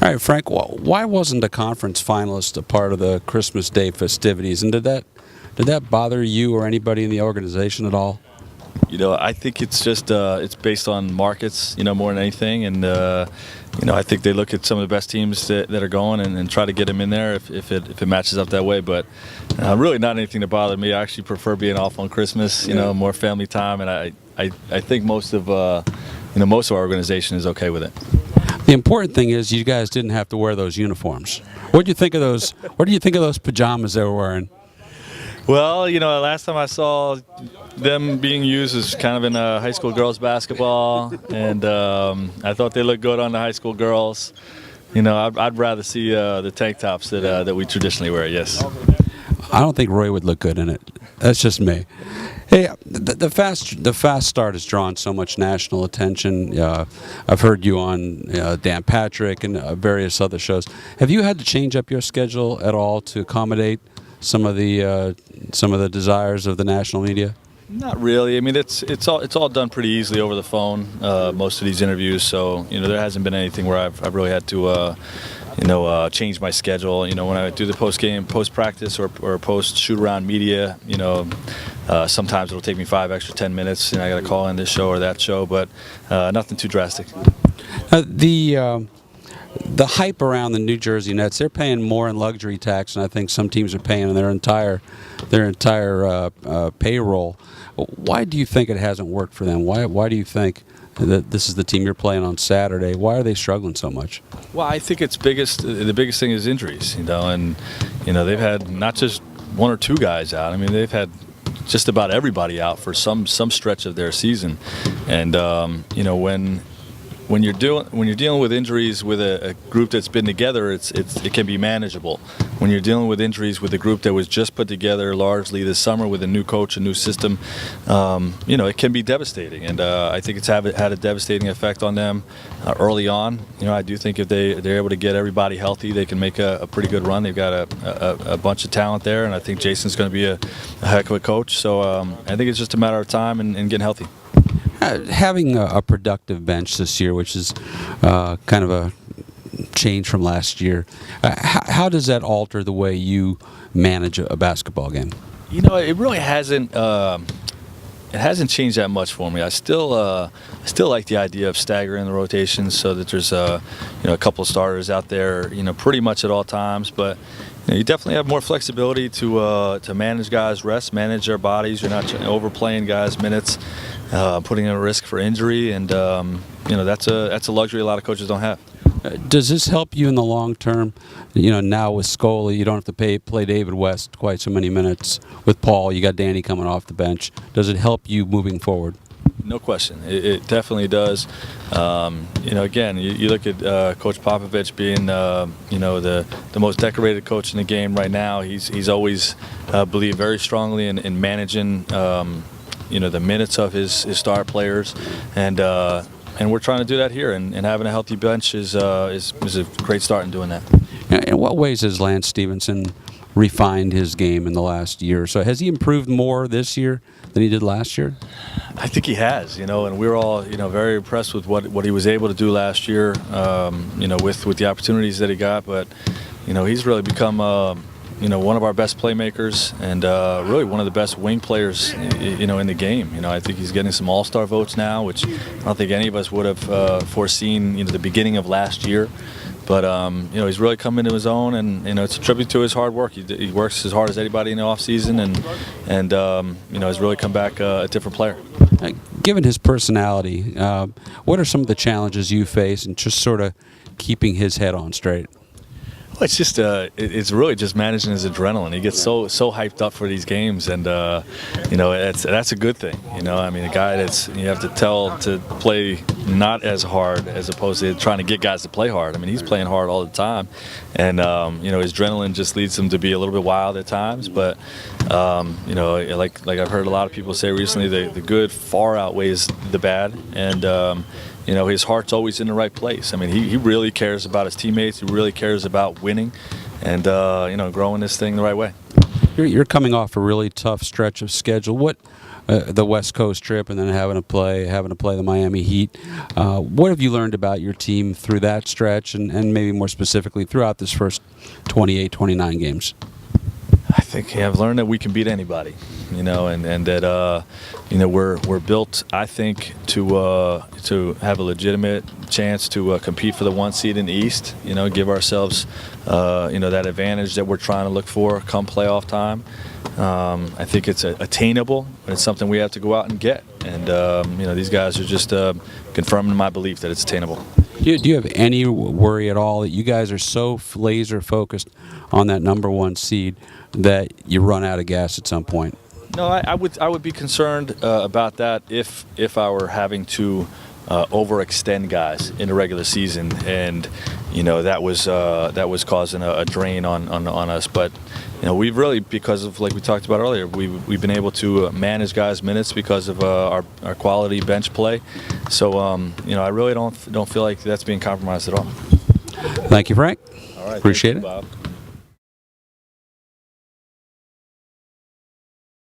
All right, Frank, why wasn't the conference finalist a part of the Christmas Day festivities? And did that bother you or anybody in the organization at all? I think it's just it's based on markets, more than anything, and I think they look at some of the best teams that are going and try to get them in there if it matches up that way. But really not anything to bother me. I actually prefer being off on Christmas, more family time, and I think most of our organization is okay with it. The important thing is you guys didn't have to wear those uniforms. What do you think of those? What do you think of those pajamas they were wearing? Well, last time I saw them being used was kind of in high school girls basketball, and I thought they looked good on the high school girls. I'd rather see the tank tops that we traditionally wear. Yes. I don't think Roy would look good in it. That's just me. Hey, the fast start has drawn so much national attention. I've heard you on Dan Patrick and various other shows. Have you had to change up your schedule at all to accommodate some of the desires of the national media? Not really. I mean, it's all done pretty easily over the phone. Most of these interviews, so there hasn't been anything where I've really had to change my schedule. When I do the post practice or post shoot around media, sometimes it'll take me 5 extra 10 minutes. I got to call in this show or that show, but nothing too drastic. The hype around the New Jersey Nets, they're paying more in luxury tax than I think some teams are paying in their entire payroll. Why do you think it hasn't worked for them? Why do you think that this is the team you're playing on Saturday? Why are they struggling so much? Well, I think the biggest thing is injuries, and they've had not just one or two guys out. I mean, they've had just about everybody out for some stretch of their season, and when you're dealing with injuries with a group that's been together, it can be manageable. When you're dealing with injuries with a group that was just put together largely this summer with a new coach, a new system, it can be devastating. And I think it's had a devastating effect on them early on. I do think if they're able to get everybody healthy, they can make a pretty good run. They've got a bunch of talent there, and I think Jason's going to be a heck of a coach. So I think it's just a matter of time and getting healthy. Having a productive bench this year, which is kind of a change from last year, how does that alter the way you manage a basketball game? It really hasn't. It hasn't changed that much for me. I still like the idea of staggering the rotations so that there's a couple of starters out there, pretty much at all times. But you definitely have more flexibility to manage guys' rest, manage their bodies. You're not overplaying guys' minutes, putting them at risk for injury, and that's a luxury a lot of coaches don't have. Does this help you in the long term? Now with Scully, you don't have to play David West quite so many minutes. With Paul, you got Danny coming off the bench. Does it help you moving forward? No question. It definitely does. Again, you look at Coach Popovich being, the most decorated coach in the game right now. He's always believed very strongly in managing, the minutes of his star players, and we're trying to do that here. And having a healthy bench is a great start in doing that. In what ways has Lance Stephenson refined his game in the last year or so? Has he improved more this year than he did last year? I think he has, and we were all, very impressed with what he was able to do last year, with the opportunities that he got. But, he's really become, one of our best playmakers and really one of the best wing players, in the game. I think he's getting some all-star votes now, which I don't think any of us would have foreseen, the beginning of last year. But, he's really come into his own, and, it's a tribute to his hard work. He works as hard as anybody in the offseason, and has really come back a different player. Given his personality, what are some of the challenges you face in just sort of keeping his head on straight? Well, it's just it's really just managing his adrenaline. He gets so hyped up for these games, and that's a good thing. I mean, a guy that's you have to tell to play not as hard as opposed to trying to get guys to play hard. I mean, he's playing hard all the time, and his adrenaline just leads him to be a little bit wild at times. But like I've heard a lot of people say recently, the good far outweighs the bad, and his heart's always in the right place. I mean, he really cares about his teammates. He really cares about winning and, growing this thing the right way. You're coming off a really tough stretch of schedule. What the West Coast trip and then having to play the Miami Heat. What have you learned about your team through that stretch, and maybe more specifically throughout this first 28, 29 games? I think I've learned that we can beat anybody, and that we're built, I think, to have a legitimate chance to compete for the 1 seed in the East. Give ourselves that advantage that we're trying to look for come playoff time. I think it's attainable, but it's something we have to go out and get. And these guys are just confirming my belief that it's attainable. Do you have any worry at all that you guys are so laser focused on that number 1 seed that you run out of gas at some point? No, I would be concerned about that if I were having to overextend guys in the regular season, and that was causing a drain on us. But we've really, because of, like we talked about earlier, we've been able to manage guys' minutes because of our quality bench play. So I really don't feel like that's being compromised at all. Thank you, Frank. All right, appreciate it. Bob.